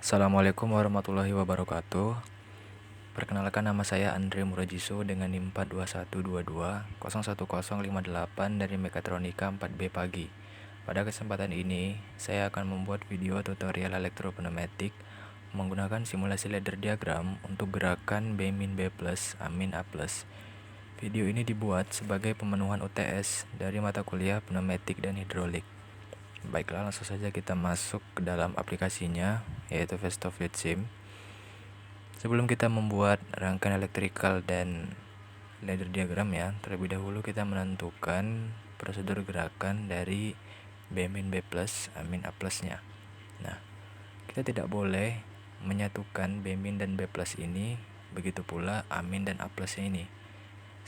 Assalamualaikum warahmatullahi wabarakatuh. Perkenalkan, nama saya Andre Murajiso dengan NIM 42122010058 dari Mekatronika 4B Pagi. Pada kesempatan ini, saya akan membuat video tutorial elektropneumatik menggunakan simulasi ladder diagram untuk gerakan B-B+, A-A+. Video ini dibuat sebagai pemenuhan UTS dari mata kuliah pneumatik dan hidrolik. Baiklah, langsung saja kita masuk ke dalam aplikasinya, yaitu Festo Fluid Sim. Sebelum kita membuat rangkaian elektrikal dan ladder diagram ya, terlebih dahulu kita menentukan prosedur gerakan dari B-B+, A-A+. Nah, kita tidak boleh menyatukan B- dan B+ ini, begitu pula A- dan A+ ini.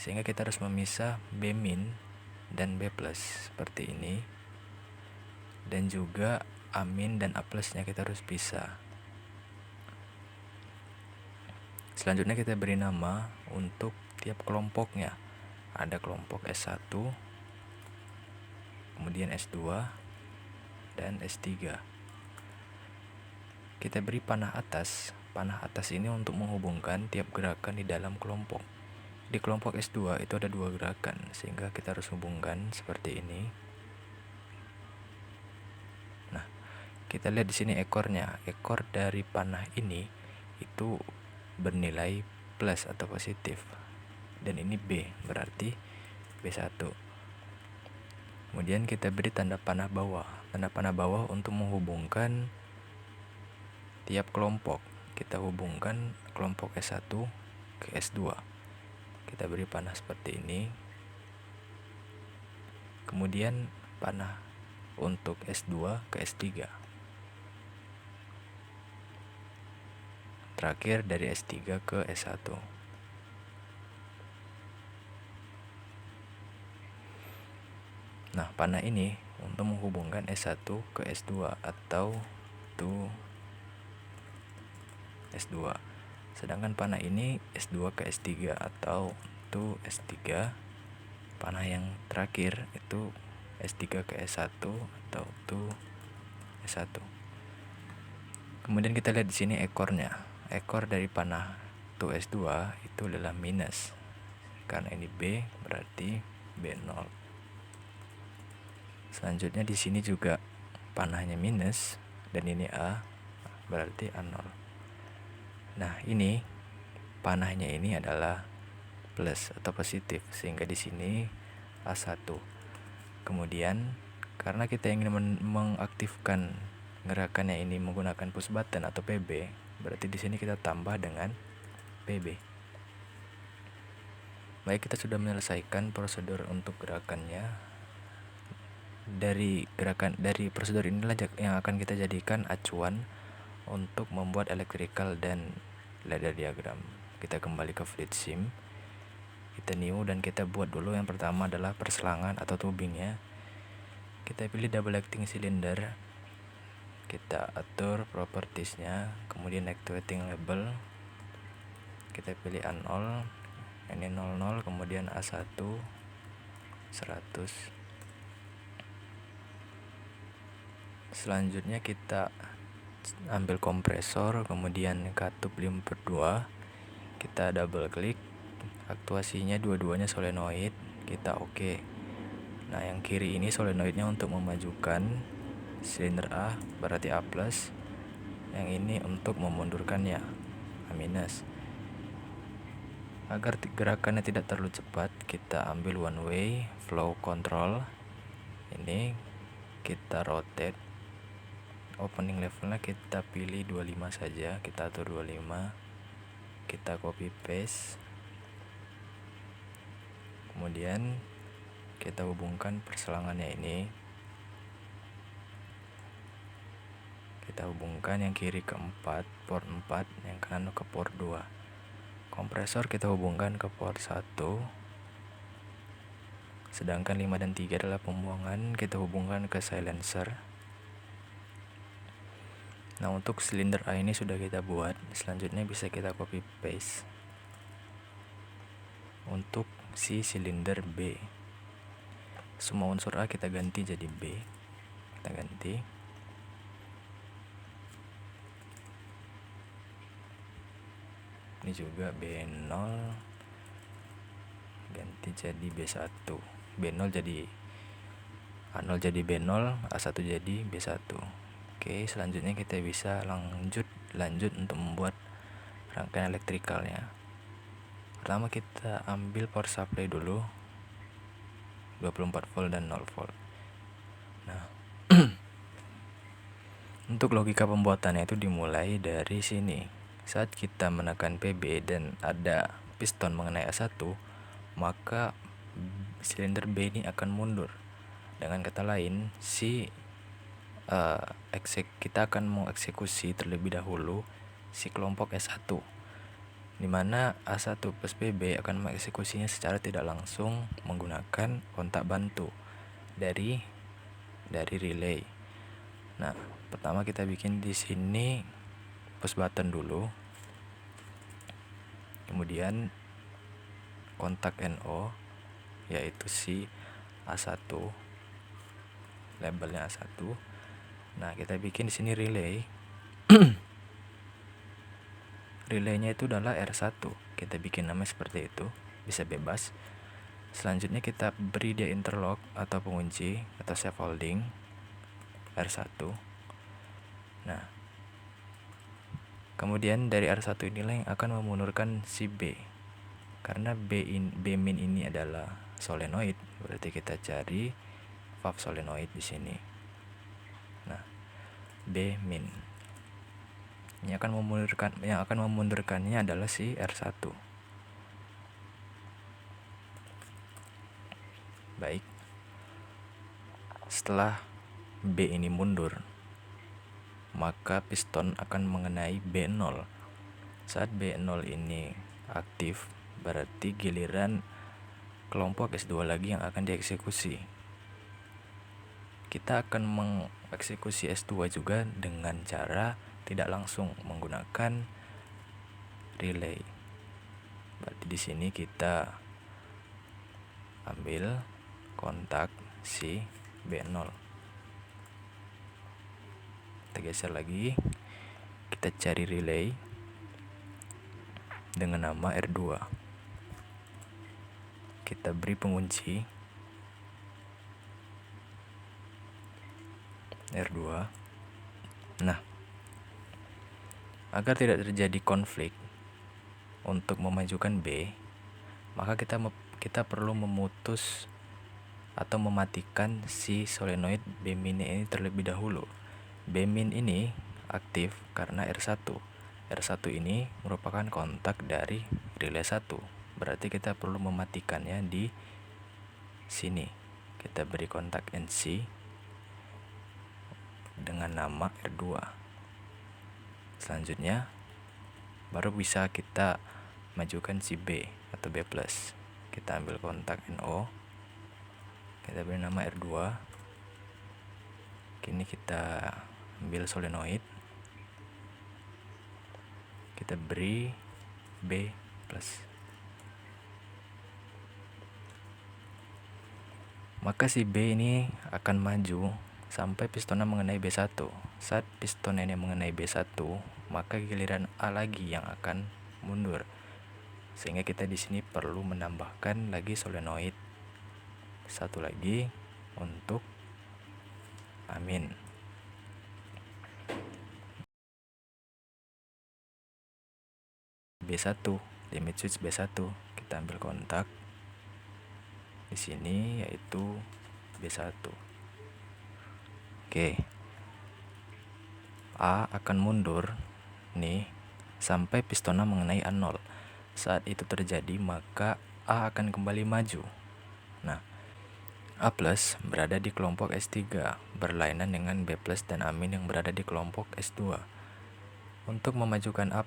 Sehingga kita harus memisah B- dan B+ seperti ini. Dan juga A- dan A+ nya kita harus pisah. Selanjutnya kita beri nama untuk tiap kelompoknya. Ada kelompok S1, kemudian S2, dan S3. Kita beri panah atas. Panah atas ini untuk menghubungkan tiap gerakan di dalam kelompok. Di kelompok S2 itu ada 2 gerakan, sehingga kita harus hubungkan seperti ini. Nah, kita lihat di sini ekornya. Ekor dari panah ini itu bernilai plus atau positif. Dan ini B, berarti B1. Kemudian kita beri tanda panah bawah. Tanda panah bawah untuk menghubungkan tiap kelompok. Kita hubungkan kelompok S1 ke S2. Kita beri panah seperti ini. Kemudian panah untuk S2 ke S3. Terakhir dari S3 ke S1. Nah, panah ini untuk menghubungkan S1 ke S2 atau to S2. Sedangkan panah ini S2 ke S3 atau to S3. Panah yang terakhir itu S3 ke S1 atau to S1. Kemudian kita lihat di sini ekornya. Ekor dari panah to S2 itu adalah minus. Karena ini B, berarti B0. Selanjutnya di sini juga panahnya minus dan ini A, berarti A0. Nah, ini panahnya ini adalah plus atau positif, sehingga di sini A1. Kemudian karena kita ingin mengaktifkan gerakannya ini menggunakan push button atau PB, berarti di sini kita tambah dengan PB. Baik, kita sudah menyelesaikan prosedur untuk gerakannya. Dari prosedur inilah yang akan kita jadikan acuan untuk membuat electrical dan ladder diagram. Kita kembali ke Fluid Sim, kita new dan kita buat dulu. Yang pertama adalah perselangan atau tubingnya. Kita pilih double acting cylinder, kita atur propertiesnya, kemudian actuating label, kita pilih A0, ini 00, kemudian A1 100. Selanjutnya kita ambil kompresor, kemudian katup 5/2, kita double klik, aktuasinya dua-duanya solenoid, kita oke. Nah, yang kiri ini solenoidnya untuk memajukan silinder A, berarti A+. Yang ini untuk memundurkannya, A-. Agar gerakannya tidak terlalu cepat, kita ambil one way flow control. Ini kita rotate. Opening levelnya kita pilih 25 saja, kita atur 25, kita copy paste, kemudian kita hubungkan perselangannya ini, kita hubungkan yang kiri ke 4, port 4, yang kanan ke port 2. Kompresor kita hubungkan ke port 1, sedangkan 5 dan 3 adalah pembuangan, kita hubungkan ke silencer. Nah, untuk silinder A ini sudah kita buat, selanjutnya bisa kita copy paste. Untuk si silinder B, semua unsur A kita ganti jadi B, kita ganti. Ini juga B0 ganti jadi B1. B0 jadi A0 jadi B0, A1 jadi B1. Oke, selanjutnya kita bisa lanjut untuk membuat rangkaian elektrikalnya. Pertama kita ambil power supply dulu, 24 volt dan 0 volt. Nah, untuk logika pembuatannya itu dimulai dari sini. Saat kita menekan PB dan ada piston mengenai A1, maka silinder B ini akan mundur. Dengan kata lain, kita akan mengeksekusi terlebih dahulu si kelompok S1, dimana A1 plus PB akan mengeksekusinya secara tidak langsung menggunakan kontak bantu dari relay. Nah, pertama kita bikin di sini push button dulu, kemudian kontak NO yaitu si A1, labelnya A1. Nah, kita bikin di sini relay. Relaynya itu adalah R1. Kita bikin nama seperti itu, bisa bebas. Selanjutnya kita beri dia interlock atau pengunci atau scaffolding R1. Nah, kemudian dari R1 inilah yang akan memundurkan si B. Karena B min ini adalah solenoid, berarti kita cari valve solenoid di sini. Nah, B min. Yang akan memundurkannya adalah si R1. Baik. Setelah B ini mundur, maka piston akan mengenai B0. Saat B0 ini aktif, berarti giliran kelompok S2 lagi yang akan dieksekusi. Kita akan mengeksekusi S2 juga dengan cara tidak langsung menggunakan relay. Berarti di sini kita ambil kontak si B0. Kita geser lagi, kita cari relay dengan nama R2. Kita beri pengunci R2. Nah, agar tidak terjadi konflik untuk memajukan B, maka kita perlu memutus atau mematikan si solenoid B min ini terlebih dahulu. B min ini aktif karena R1. R1 ini merupakan kontak dari relay 1. Berarti kita perlu mematikannya di sini. Kita beri kontak NC dengan nama R2. Selanjutnya baru bisa kita majukan si B atau B+. Kita ambil kontak NO, kita beri nama R2. Kini kita ambil solenoid, kita beri B+. Maka si B ini akan maju sampai pistonnya mengenai B1. Saat piston ini mengenai B1, maka giliran A lagi yang akan mundur. Sehingga kita di sini perlu menambahkan lagi solenoid satu lagi untuk amin. B1, limit switch B1, kita ambil kontak di sini yaitu B1. Oke. A akan mundur nih sampai pistonnya mengenai A0. Saat itu terjadi, maka A akan kembali maju. Nah, A+ berada di kelompok S3 berlainan dengan B+ dan amin yang berada di kelompok S2. Untuk memajukan A+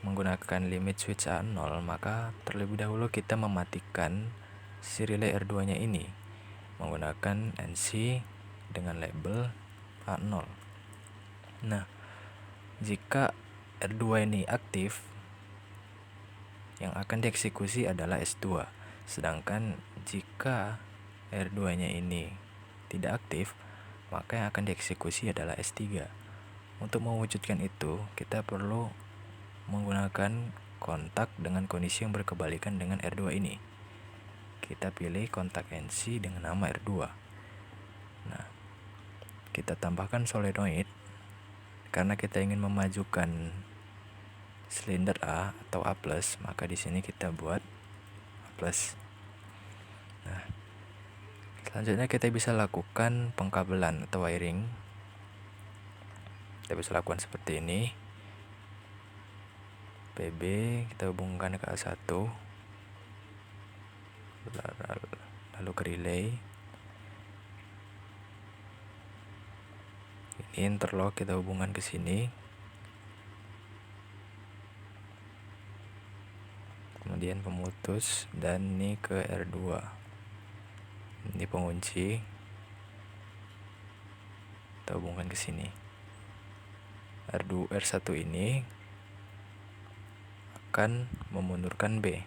menggunakan limit switch A0, maka terlebih dahulu kita mematikan si relay R2-nya ini menggunakan NC dengan label A0. Nah, jika R2 ini aktif, yang akan dieksekusi adalah S2. Sedangkan jika R2-nya ini tidak aktif, maka yang akan dieksekusi adalah S3. Untuk mewujudkan itu, kita perlu menggunakan kontak dengan kondisi yang berkebalikan dengan R2 ini. Kita pilih kontak NC dengan nama R2. Nah, kita tambahkan solenoid karena kita ingin memajukan silinder A atau A+, maka di sini kita buat A+. Nah, selanjutnya kita bisa lakukan pengkabelan atau wiring. Kita bisa lakukan seperti ini. PB kita hubungkan ke A1, lalu ke relay. Ini interlock kita hubungkan ke sini. Kemudian pemutus, dan ini ke R2. Ini pengunci. Kita hubungkan ke sini. R1 ini akan memundurkan B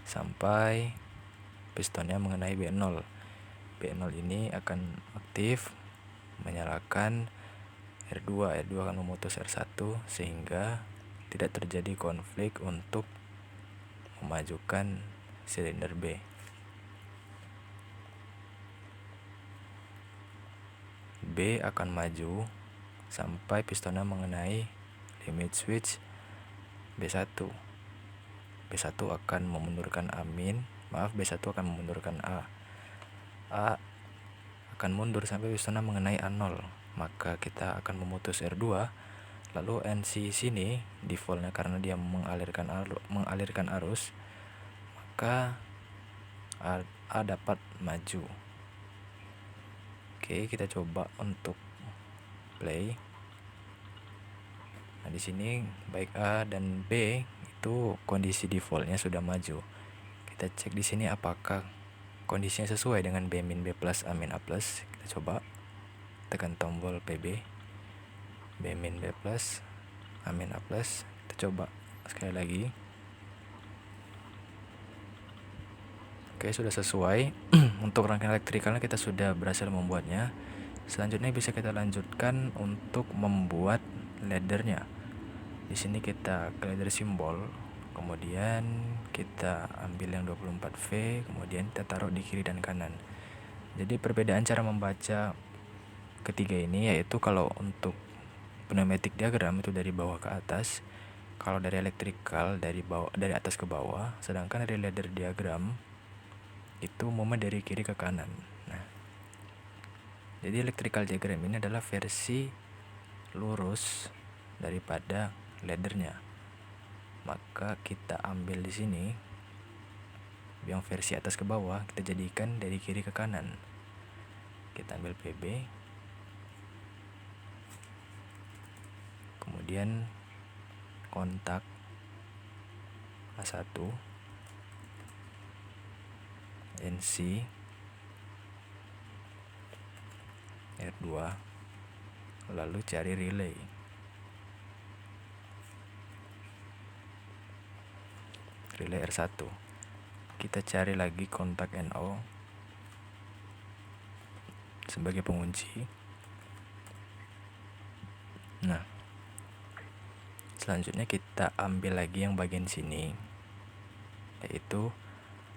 sampai pistonnya mengenai B0. B0 ini akan aktif menyalakan R2 akan memutus R1 sehingga tidak terjadi konflik untuk memajukan silinder B. B akan maju sampai pistonnya mengenai limit switch B1. B1 akan memundurkan B1 akan memundurkan A. A akan mundur sampai pistonnya mengenai A0, maka kita akan memutus R2. Lalu NC sini defaultnya karena dia mengalirkan arus, maka A dapat maju. Oke, kita coba untuk play. Nah, di sini baik A dan B itu kondisi defaultnya sudah maju. Kita cek di sini apakah kondisinya sesuai dengan B min B plus A min A plus. Kita coba tekan tombol PB, B min B plus A min A plus. Kita coba sekali lagi. Oke, sudah sesuai. Untuk rangkaian elektrikalnya kita sudah berhasil membuatnya. Selanjutnya bisa kita lanjutkan untuk membuat laddernya. Di sini kita ke ladder simbol, kemudian kita ambil yang 24V, kemudian kita taruh di kiri dan kanan. Jadi perbedaan cara membaca ketiga ini yaitu kalau untuk pneumatic diagram itu dari bawah ke atas, kalau dari elektrikal dari atas ke bawah, sedangkan dari ladder diagram itu umumnya dari kiri ke kanan. Nah, jadi electrical diagram ini adalah versi lurus daripada laddernya. Maka kita ambil di sini yang versi atas ke bawah, kita jadikan dari kiri ke kanan. Kita ambil PB, kemudian kontak A1, NC, R2, lalu cari relay. Relay R1. Kita cari lagi kontak NO sebagai pengunci. Nah, selanjutnya kita ambil lagi yang bagian sini, yaitu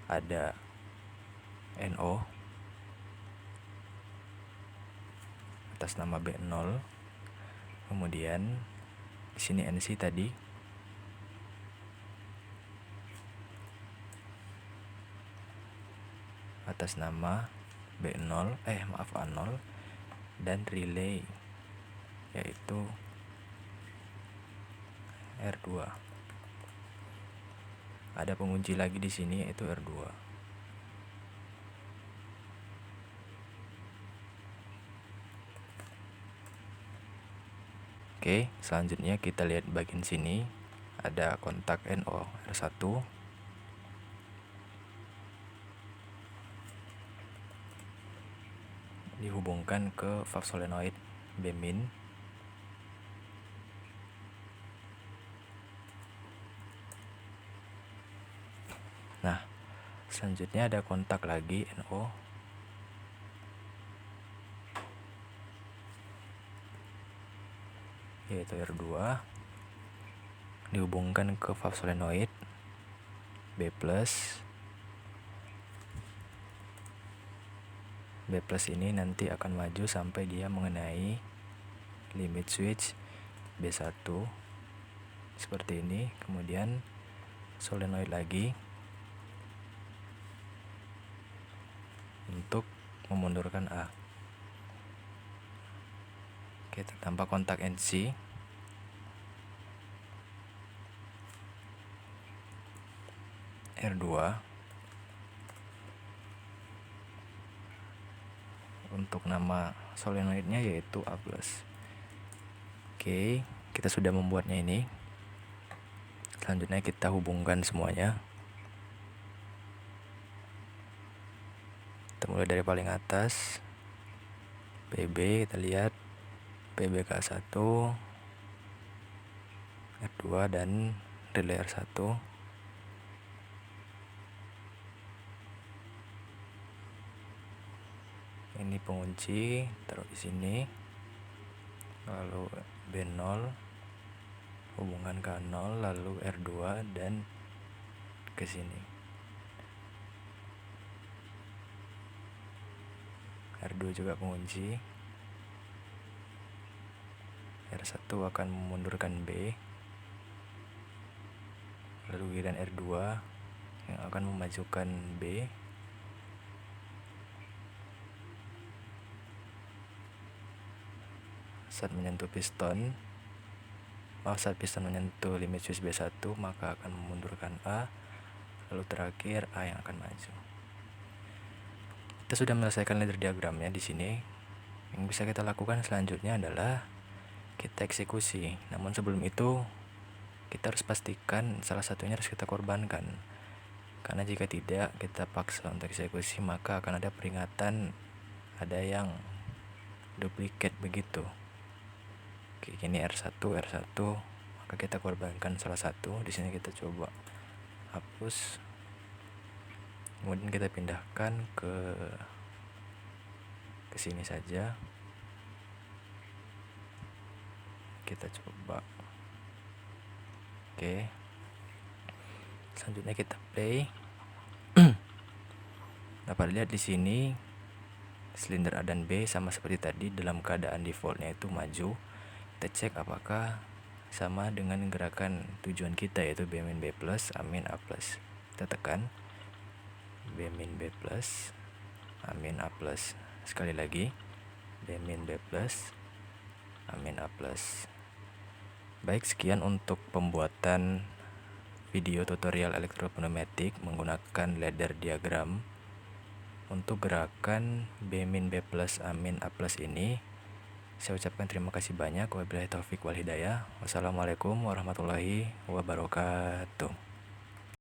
ada NO atas nama B0, kemudian di sini NC tadi, atas nama A0 dan relay yaitu R2. Ada pengunci lagi di sini yaitu R2. Oke, selanjutnya kita lihat bagian sini ada kontak NO R1. Dihubungkan ke valve solenoid B min. Nah, selanjutnya ada kontak lagi NO yaitu R2. dihubungkan ke valve solenoid B+. B+ ini nanti akan maju sampai dia mengenai limit switch B1 seperti ini, kemudian solenoid lagi untuk memundurkan A. Kita tanpa kontak NC. R2 untuk nama solenoidnya yaitu A+. Oke, kita sudah membuatnya ini. Selanjutnya kita hubungkan semuanya. Kita mulai dari paling atas, PB, kita lihat PB ke A1, R2 dan relay R1. Ini pengunci, taruh di sini. Lalu B0 hubungan ke A0, lalu R2 dan ke sini. R2 juga pengunci. R1 akan memundurkan B, lalu giliran R2 yang akan memajukan B. Saat menyentuh piston, saat piston menyentuh limit switch B1 maka akan memundurkan A, lalu terakhir A yang akan maju. Kita sudah menyelesaikan ladder diagramnya di sini. Yang bisa kita lakukan selanjutnya adalah kita eksekusi. Namun sebelum itu kita harus pastikan salah satunya harus kita korbankan. Karena jika tidak kita paksa untuk eksekusi maka akan ada peringatan ada yang duplikat begitu. Oke, ini R1, maka kita korbankan salah satu. Di sini kita coba hapus. Kemudian kita pindahkan ke sini saja. Kita coba. Oke. Selanjutnya kita play. Dapat lihat di sini silinder A dan B sama seperti tadi dalam keadaan defaultnya itu maju. Kita cek apakah sama dengan gerakan tujuan kita yaitu B min B plus A min A plus. Kita tekan B min B plus A min A plus. Sekali lagi B min B plus A min A plus. Baik, sekian untuk pembuatan video tutorial elektropneumatik menggunakan ladder diagram untuk gerakan B min B plus A min A plus ini. Saya ucapkan terima kasih banyak. Wabillahi taufik wal hidayah. Wassalamualaikum warahmatullahi wabarakatuh.